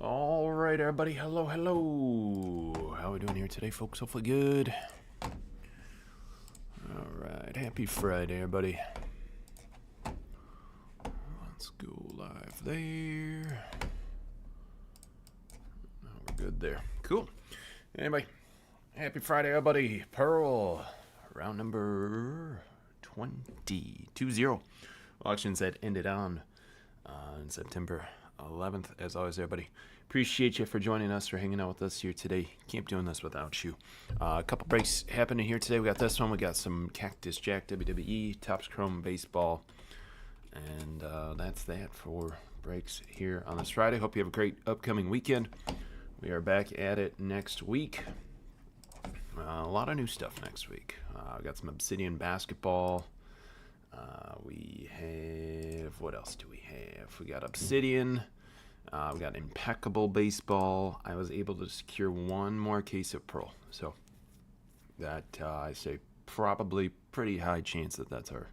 All right, everybody. Hello, hello. How are we doing here today, folks? Hopefully good. All right. Happy Friday, everybody. Let's go live there. Oh, we're good there. Cool. Anyway, happy Friday, everybody. Pearl, round number 20. Auctions that ended on September 11th. As always, everybody, appreciate you for joining us, for hanging out with us here today. Can't be doing this without you. A couple breaks happening here today. We got this one. We got some Cactus Jack WWE, Topps Chrome Baseball. And that's that for breaks here on this Friday. Hope you have a great upcoming weekend. We are back at it next week. A lot of new stuff next week. We got some Obsidian basketball. We have, what else do we have? We got Obsidian. We got Impeccable Baseball. I was able to secure one more case of Pearl. So that, I say, probably pretty high chance that that's our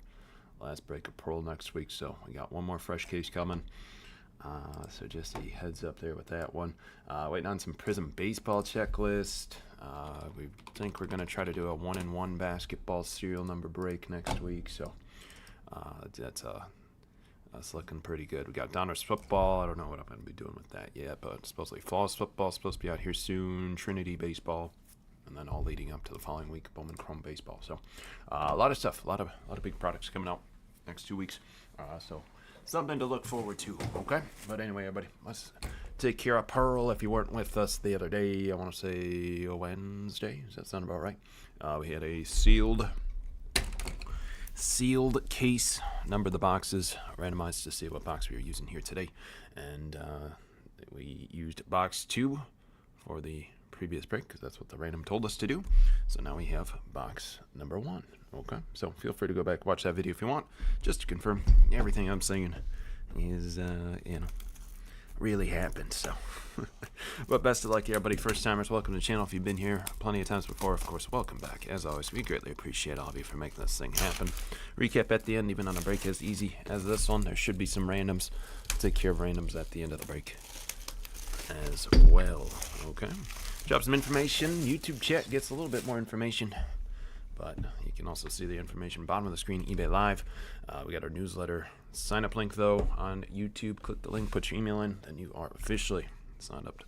last break of Pearl next week. So we got one more fresh case coming. So just a heads up there with that one. Waiting on some Prism Baseball checklist. We think we're going to try to do a 1-in-1 basketball serial number break next week. So that's looking pretty good. We got Donruss football. I don't know what I'm going to be doing with that yet, but supposedly Falls football is supposed to be out here soon. Trinity baseball, and then all leading up to the following week, Bowman Chrome baseball. So a lot of stuff, a lot of big products coming out next 2 weeks. So something to look forward to. Okay, but anyway, everybody, let's take care of Pearl. If you weren't with us the other day, I want to say Wednesday. Does that sound about right? We had a sealed case, numbered the boxes, randomized to see what box we were using here today, and we used box 2 for the previous break because that's what the random told us to do. So now we have box number 1. Okay, so feel free to go back, watch that video if you want, just to confirm everything I'm saying is really happened. So but best of luck, everybody. First timers, welcome to the channel. If you've been here plenty of times before, of course, welcome back. As always, we greatly appreciate all of you for making this thing happen. Recap at the end, even on a break as easy as this one. There should be some randoms. Take care of randoms at the end of the break as well. Okay, drop some information. YouTube chat gets a little bit more information, but you can also see the information bottom of the screen. eBay Live. We got our newsletter sign up link though on YouTube. Click the link, put your email in, then you are officially signed up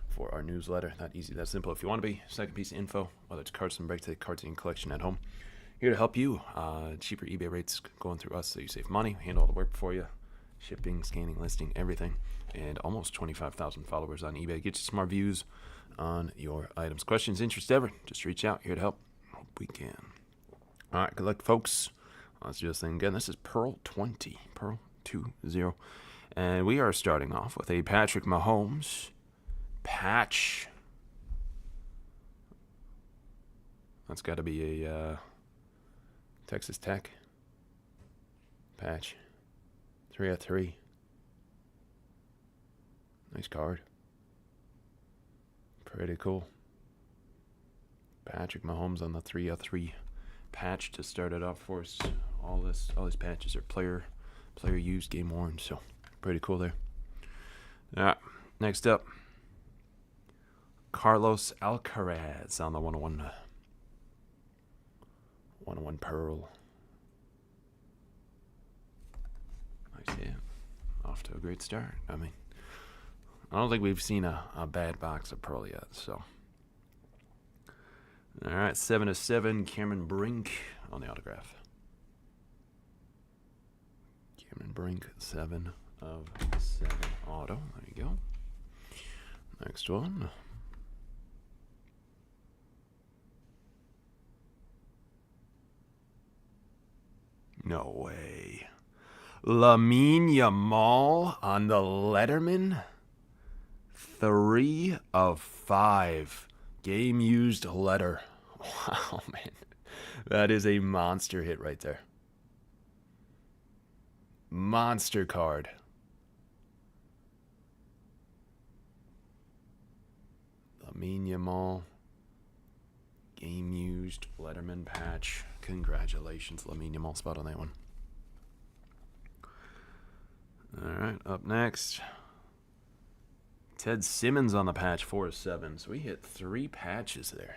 for our newsletter. That easy, that simple. If you want to be, second piece of info, whether it's cards and break, take cards in collection at home. Here to help you. Cheaper eBay rates going through us, so you save money. We handle all the work for you. Shipping, scanning, listing, everything. And almost 25,000 followers on eBay. Get you some more views on your items. Questions, interest, ever, just reach out. Here to help. Hope we can. All right, good luck, folks. Let's do this thing again. This is Pearl 20. Pearl 20. And we are starting off with a Patrick Mahomes patch. That's got to be a Texas Tech patch. 3/3. Nice card. Pretty cool. Patrick Mahomes on the 3/3 patch to start it off for us. All these patches are player used, game worn, so pretty cool there. All right, next up, Carlos Alcaraz on the 101 Pearl. Nice, yeah. Off to a great start. I mean, I don't think we've seen a bad box of Pearl yet, so. All right, 7/7, Cameron Brink on the autograph. Cameron Brink, 7/7 auto. There you go. Next one. No way. Lamine Yamal on the Letterman. 3/5. Game used letter. Wow, man. That is a monster hit right there. Monster card. Lamine Yamal. Game used Letterman patch. Congratulations, Lamine Yamal. Spot on that one. All right, up next. Ted Simmons on the patch, 4/7. So we hit 3 patches there.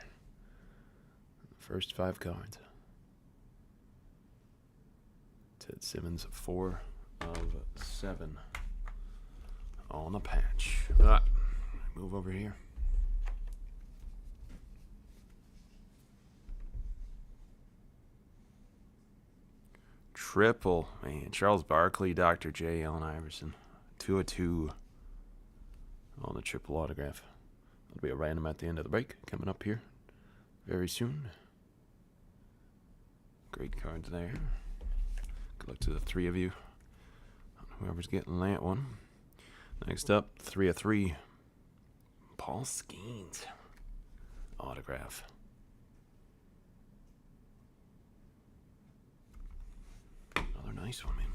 First 5 cards. Ted Simmons, 4/7 on the patch. All right, move over here. Triple, man. Charles Barkley, Dr. J, Allen Iverson. 2/2 on the triple autograph. That'll be a random at the end of the break coming up here very soon. Great cards there. Good luck to the 3 of you. Whoever's getting that one. Next up, 3/3. Paul Skeens autograph. Another nice one, man.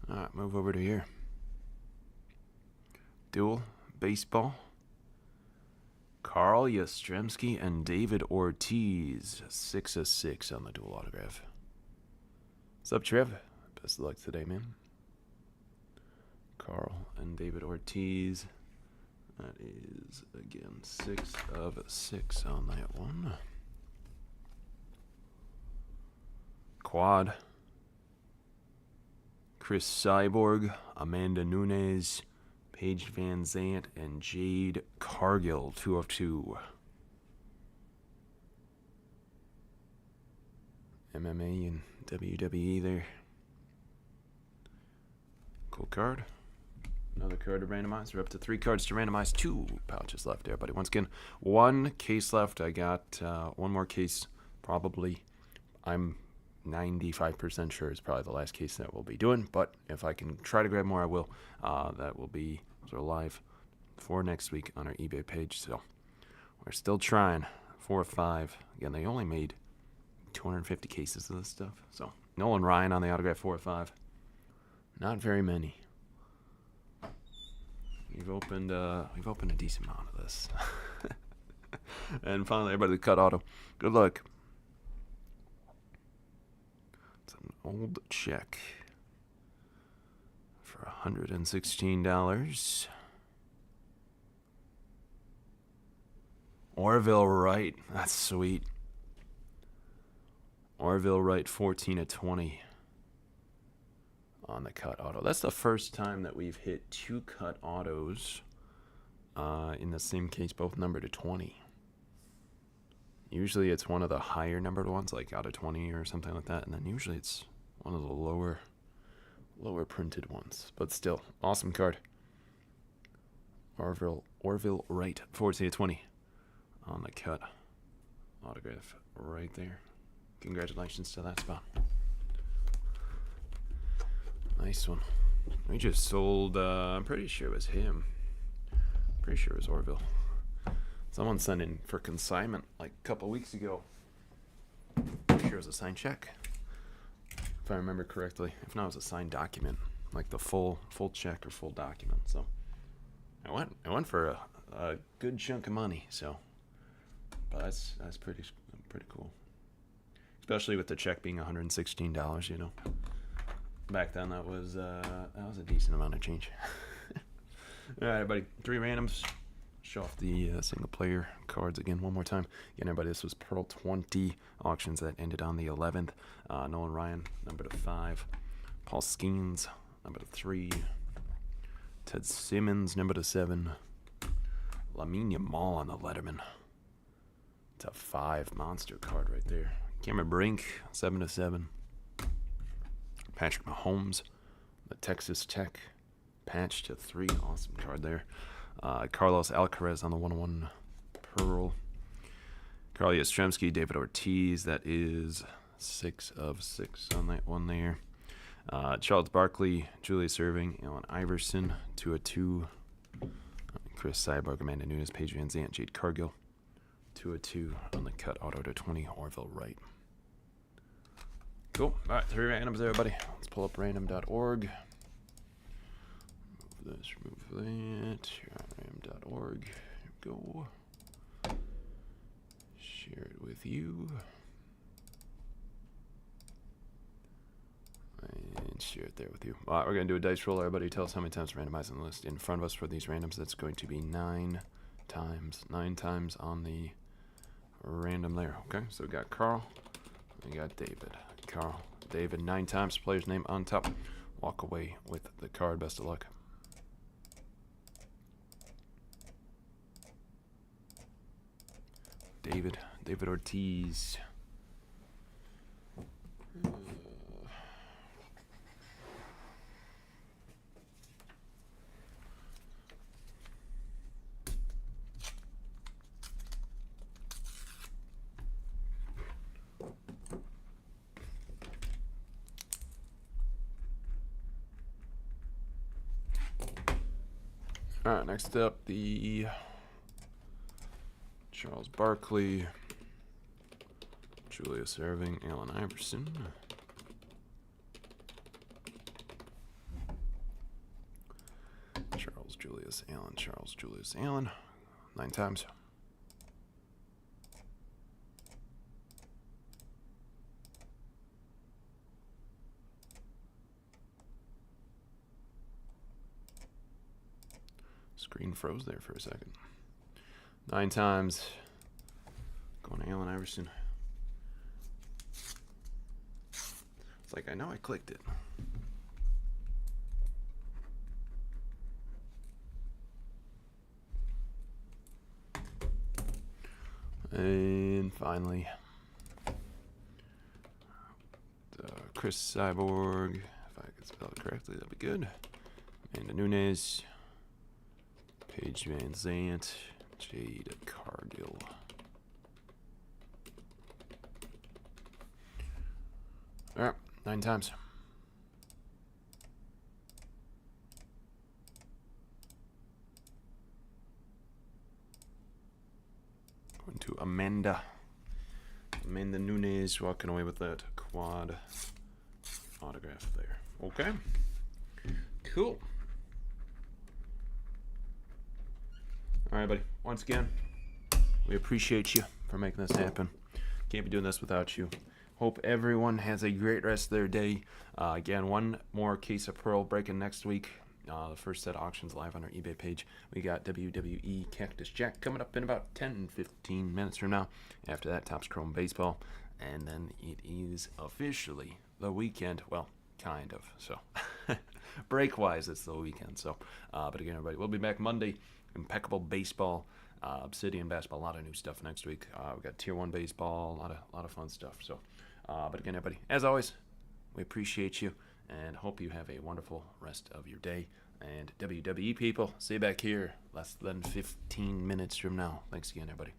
All right, move over to here. Dual baseball. Carl Yastrzemski and David Ortiz. 6/6 on the dual autograph. What's up, Trev? Best of luck today, man. Carl and David Ortiz. That is, again, 6/6 on that one. Quad. Chris Cyborg, Amanda Nunes, Paige Van Zant, and Jade Cargill, 2/2. MMA and WWE there. Cool card. Another card to randomize. We're up to 3 cards to randomize. 2 pouches left there, buddy. Once again, 1 case left. I got 1 more case, probably. I'm 95% sure it's probably the last case that we'll be doing, but if I can try to grab more, I will. That will be sort of live for next week on our eBay page. So we're still trying. 4 or 5. Again, they only made 250 cases of this stuff. So Nolan Ryan on the autograph, 4 or 5. Not very many. We've opened a decent amount of this. And finally, everybody, the cut auto. Good luck. It's an old check for $116. Orville Wright. That's sweet. Orville Wright, 14/20 on the cut auto. That's the first time that we've hit 2 cut autos in the same case, both numbered to 20. Usually it's one of the higher numbered ones, like out of 20 or something like that, and then usually it's one of the lower printed ones. But still, awesome card. Orville Wright, 14/20 on the cut autograph right there. Congratulations to that spot. Nice one. We just sold, I'm pretty sure it was him. Pretty sure it was Orville. Someone sent in for consignment like a couple weeks ago. Pretty sure it was a signed check, if I remember correctly. If not, it was a signed document, like the full check or full document. So I went for a good chunk of money. So, but that's pretty cool. Especially with the check being $116, you know. Back then, that was a decent amount of change. All right, everybody, 3 randoms. Show off the single player cards again one more time. Again, everybody, this was Pearl 20 auctions that ended on the 11th. Nolan Ryan, number to 5. Paul Skeens, number to 3. Ted Simmons, number to 7. Lamine Yamal on the Letterman. It's a 5 monster card right there. Cameron Brink, 7/7. Patrick Mahomes, the Texas Tech patch to 3. Awesome card there. Carlos Alcaraz on the 1/1 Pearl. Carl Yastrzemski, David Ortiz. That is 6/6 on that one there. Charles Barkley, Julius Erving, Allen Iverson, 2/2. Chris Cyborg, Amanda Nunes, Paige Van Zant, Jade Cargill, 2/2 on the cut auto to 20. Orville Wright. Cool. All right, 3 randoms there, everybody. Let's pull up random.org. Move this, remove that. Random.org. Here we go. Share it with you. And share it there with you. We're going to do a dice roll. Everybody tell us how many times we're randomizing the list in front of us for these randoms. That's going to be 9 times. 9 times on the random there. Okay, so we got Carl. We got David. Carl, David, 9 times. Player's name on top. Walk away with the card. Best of luck. David Ortiz. All right, next up, the Charles Barkley, Julius Erving, Allen Iverson. Charles Julius Allen, 9 times. Screen froze there for a second. 9 times. Going to Allen Iverson. It's like I know I clicked it. And finally, Chris Cyborg. If I could spell it correctly, that'd be good. Amanda Nunes. Paige Van Zant. Jade Cargill. All right, 9 times. Going to Amanda Nunes, walking away with that quad autograph there. Okay, cool. All right, buddy. Once again, we appreciate you for making this happen. Can't be doing this without you. Hope everyone has a great rest of their day. Again, one more case of Pearl breaking next week. The first set of auctions live on our eBay page. We got WWE Cactus Jack coming up in about 10-15 minutes from now. After that, Topps Chrome Baseball. And then it is officially the weekend. Well, kind of. So, break-wise, it's the weekend. So, but again, everybody, we'll be back Monday. Impeccable baseball, Obsidian basketball, a lot of new stuff next week. We got Tier 1 baseball, a lot of fun stuff. So, but again, everybody, as always, we appreciate you and hope you have a wonderful rest of your day. And WWE people, see you back here less than 15 minutes from now. Thanks again, everybody.